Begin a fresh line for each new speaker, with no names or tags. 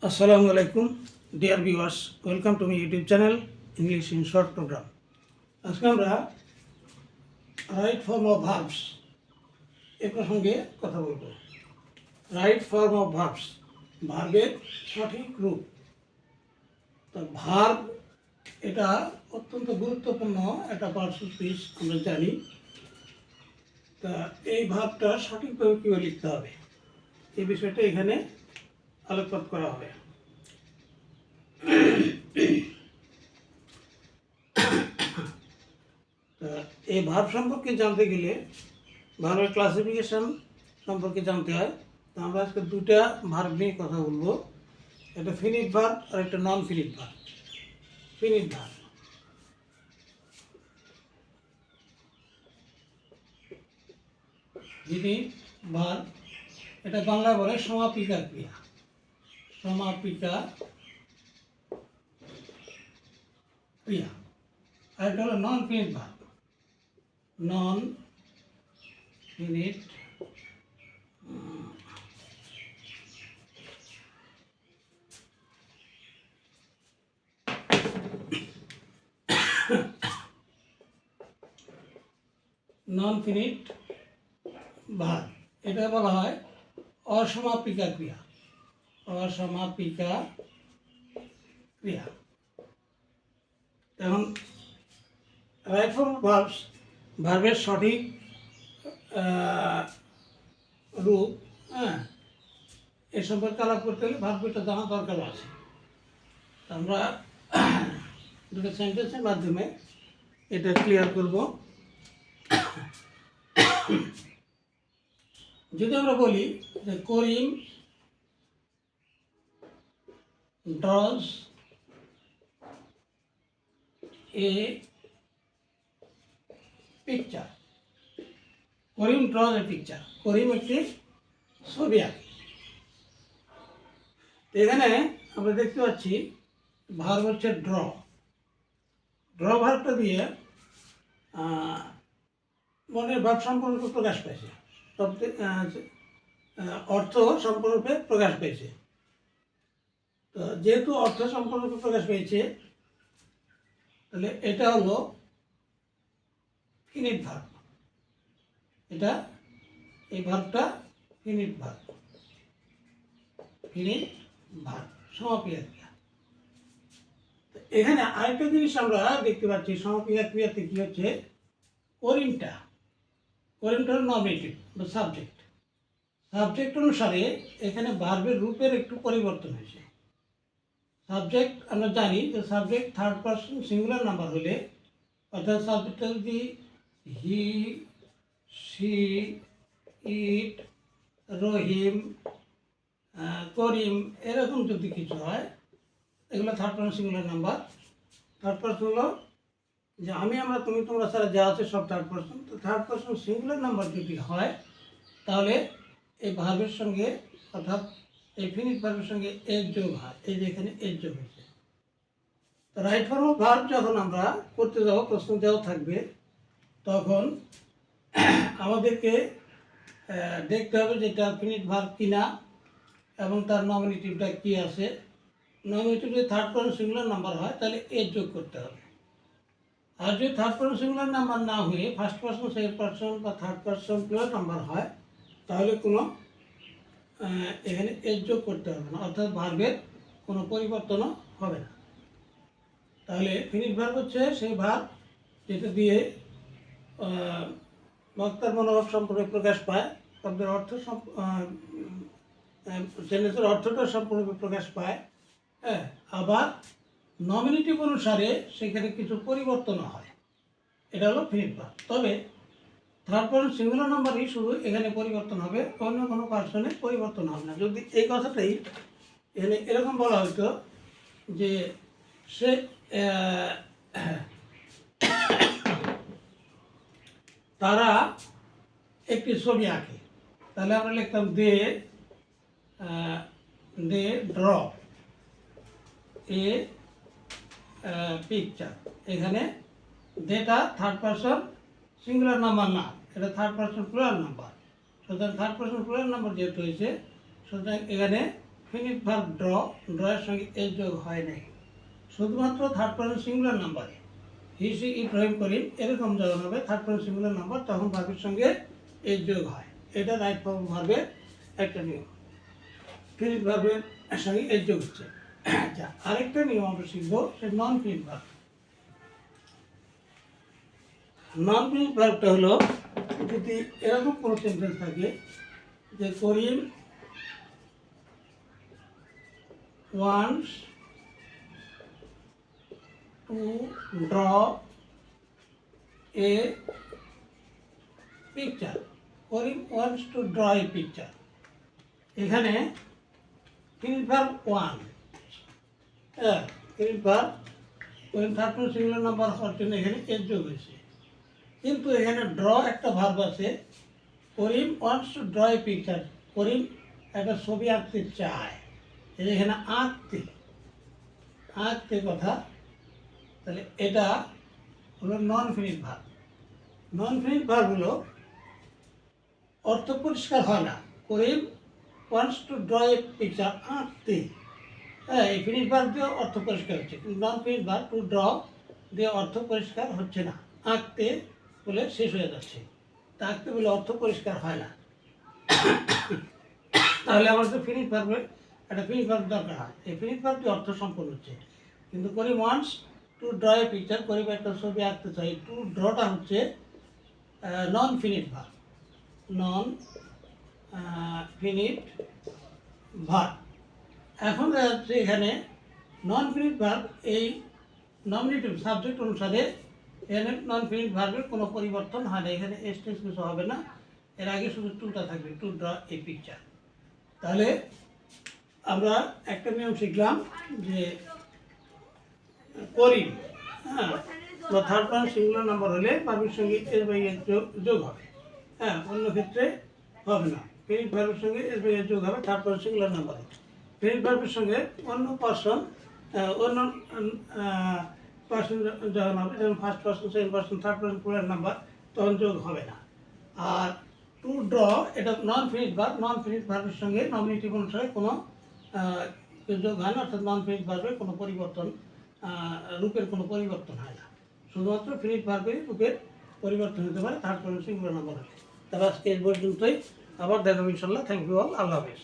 Assalamu alaikum, dear viewers. Welcome to my YouTube channel, English in Short Program. আজকে আমরা right form of verbs এ প্রসঙ্গে কথা বলবো। Right form of verbs, ভার্বের সঠিক রূপ। তো ভার্ব এটা অত্যন্ত গুরুত্বপূর্ণ একটা পার্টস পিস, আমরা জানি। তা এই ভার্বটা সঠিকভাবে কীভাবে লিখতে হবে এই বিষয়টা এখানে আলোকপাত করা হবে। এই ভার্ব সম্পর্কে জানতে গেলে ভার্বের ক্লাসিফিকেশন সম্পর্কে জানতে হয়। তো আমরা আজকে দুটা ভার্ব নিয়ে কথা বলবো, একটা ফিনিট ভার্ব আর একটা non finite verb. Finite verb, finite verb এটা বাংলা বলে সমাপিকা ক্রিয়া। সমাপিকা ক্রিয়া। আর এটা হলো নন ফিনিট ভার্ব। নন ফিনিট নন ফিনিট ভার্ব এটা বলা হয় অসমাপিকা ক্রিয়া। অসমাপিকা ক্রিয়া। এখন রাইট ফর্ম অফ ভার্বস, ভার্বের সঠিক রূপ, এ সম্পর্কে আলাপ করতে হলে ভার্বটা জানা দরকার আছে। আমরা দুটো সেন্টেন্সের মাধ্যমে এটা ক্লিয়ার করব। যদি আমরা বলি যে করিম ড্রজ এ পিকচার। করিম ড্রজ এ পিকচার, করিম একটি ছবি আঁকে। এখানে আমরা দেখতে পাচ্ছি ভার্ব হচ্ছে ড্র। ড্র ভার্বটা দিয়ে মনের ভাব সম্পূর্ণরূপে প্রকাশ পেয়েছে, অর্থ সম্পূর্ণরূপে প্রকাশ পেয়েছে। তো যেহেতু অর্থ সম্পূর্ণরূপে প্রকাশ পেয়েছে, তাহলে এটা হলো ফিনিট ভার্ব। এটা এই ভার্বটা ফিনিট ভার্ব। ফিনিট ভার্ব, সমাপিকা ক্রিয়া। এখানে আরেকটা জিনিস আমরা দেখতে পাচ্ছি, সমাপিকা ক্রিয়াতে কি হচ্ছে, করিমটা হল নমিনেটিভ বা সাবজেক্ট। সাবজেক্ট অনুসারে এখানে ভার্বের রূপের একটু পরিবর্তন হয়েছে। সাবজেক্ট আমরা জানি যে subject third person singular number হলে, অর্থাৎ সাবজেক্টটা যদি হি, সি, ইট, রহিম, করিম এরকম যদি কিছু হয়, এগুলো third person singular number. Third person হলো যে আমি, আমরা, তুমি, তোমরা ছাড়া যা আছে সব থার্ড পারসন। তো থার্ড পারসন সিঙ্গুলার নাম্বার যদি হয়, তাহলে এই ভার্বের সঙ্গে, অর্থাৎ এই ফিনিট ভার্বের সঙ্গে এর যোগ হয়। এই যে এখানে এর যোগ হয়েছে। তো রাইট ফর্ম অফ ভার্ব যখন আমরা করতে যাব, প্রশ্ন দেওয়া থাকবে, তখন আমাদেরকে দেখতে হবে যে এটা ফিনিট ভার্ব কিনা এবং তার নমিনেটিভটা কি আছে। নমিনেটিভ যদি থার্ড পারসন সিঙ্গুলার নাম্বার হয়, তাহলে এর যোগ করতে হবে। আর যদি থার্ড পারসন সিঙ্গুলার নাম্বার না হয়ে ফার্স্ট পারসন, সেকেন্ড পারসন বা থার্ড পারসন প্লুরাল নাম্বার হয়, তাহলে কোনো এখানে এর যোগ করতে হবে না, অর্থাৎ ভার্বের কোনো পরিবর্তনও হবে না। তাহলে ফিনিট ভার্ব হচ্ছে সেই ভার্ব যেটা দিয়ে বক্তার মনোভাব সম্পর্কে প্রকাশ পায়, শব্দের অর্থ সেন্টেন্সের অর্থটা সম্পূর্ণরূপে প্রকাশ পায়। আবার নমিনেটিভ অনুসারে সেখানে কিছু পরিবর্তন হয়। এটা হলো ফিনিট ভার্ব। তবে থার্ড পারসন সিঙ্গুলার নাম্বারই শুধু এখানে পরিবর্তন হবে, অন্য কোনো পার্সনে পরিবর্তন হবে না। যদি এই কথাটাই এখানে এরকম বলা হতো যে সে তারা একটি ছবি আঁকে, তাহলে আমরা লিখতাম দে ড্র এ পিকচার। এখানে দেটা থার্ড পারসন সিঙ্গুলার নাম্বার না, এটা থার্ড পারসন প্লুরাল নাম্বার। সুতরাং থার্ড পারসন প্লুরাল নাম্বার যেহেতু হয়েছে, সুতরাং এখানে ফিনিট ভার্ব ড্র, ড্রয়ের সঙ্গে এস যোগ হয় নাই, শুধুমাত্র থার্ড পারসন সিঙ্গুলার নাম্বারে হি সি ইব্রাহিম করিম এরকম যখন হবে থার্ড পারসন সিঙ্গুলার নাম্বার তখন ভার্বের সঙ্গে এস যোগ হয়। এটা রাইট ফর্ম ভার্বের একটা নিয়ম, ফিনিট ভার্বের সঙ্গে এস যোগ হচ্ছে। আচ্ছা, আরেকটা নিয়ম আমরা শিখবো, সে নন ফিনিট ভার্ব। নন ফিনিট ভার্বটা হলো যদি এরকম কোনো সেন্টেন্স থাকে যে Karim wants to draw a picture, Karim wants to draw a picture, এখানে ফিনিট ভার্ব ওয়ান, হ্যাঁ finite verb Karim third person singular number হওয়ার জন্য এখানে এস যোগ হয়েছে, কিন্তু এখানে ড্র একটা ভার্ব আছে, Karim wants to draw a picture, Karim একটা ছবি আঁকতে চায়, এখানে আঁকতে আঁকতে কথা, তাহলে এটা হলো নন ফিনিট ভার্ব। নন ফিনিট ভার্ব হলো অর্থ পরিষ্কার হয় না, Karim wants to draw a picture, আঁকতে, হ্যাঁ এই ফিনিট ভার্ব দিয়ে অর্থ পরিষ্কার হচ্ছে, কিন্তু নন ফিনিট ভার্ব টু ড্র দিয়ে অর্থ পরিষ্কার হচ্ছে না, আঁকতে বলে শেষ হয়ে যাচ্ছে, তা আঁকতে বলে অর্থ পরিষ্কার হয় না, তাহলে আমাদের ফিনিট ভার্বের একটা ফিনিট ভার্ব দরকার হয়, এই ফিনিট ভার্ব দিয়ে অর্থ সম্পন্ন হচ্ছে, কিন্তু Karim wants to draw a picture, Karim একটা ছবি আঁকতে চাই, টু ড্রটা হচ্ছে নন ফিনিট ভার্ব, নন ফিনিট ভার্ব। এখন দেখা যাচ্ছে এখানে নন ফিনিট ভার্ব এই নমিনেটিভ সাবজেক্ট অনুসারে এখানে নন ফিনিট ভার্বের কোনো পরিবর্তন হয় না, এখানে এক্সটেন্স কিছু হবে না, এর আগে শুধু টুটা থাকবে, টু ড্র এ পিকচার। তাহলে আমরা একটা নিয়ম শিখলাম যে করিম, হ্যাঁ থার্ড পারসন সিঙ্গুলার নাম্বার হলে ভার্বের সঙ্গে এস বাই এস যোগ হবে, হ্যাঁ অন্য ক্ষেত্রে হবে না, ফিনিট ভার্বের সঙ্গে এস বাই এস যোগ হবে থার্ড পারসন সিঙ্গুলার নাম্বারে, ফিনিট ভার্বের সঙ্গে অন্য পার্সন অন্য পার্সন যখন হবে, যেমন first person second person third person plural number, তখন যোগ হবে না। আর টু ড্র এটা নন ফিনিট ভার্ব, নন ফিনিট ভার্বের সঙ্গে নমিনেটিভ অনুসারে কোনো যোগ হয় না, অর্থাৎ নন ফিনিট ভার্বের কোনো পরিবর্তন, রূপের কোনো পরিবর্তন হয় না, শুধুমাত্র ফিনিট ভার্বের রূপের পরিবর্তন হতে পারে থার্ড পারসন সিঙ্গুলার নাম্বার হলে। তবে আজকে এই পর্যন্তই, আবার দেখা হবে ইনশাল্লাহ। থ্যাংক ইউ অল, আল্লাহ হাফেজ।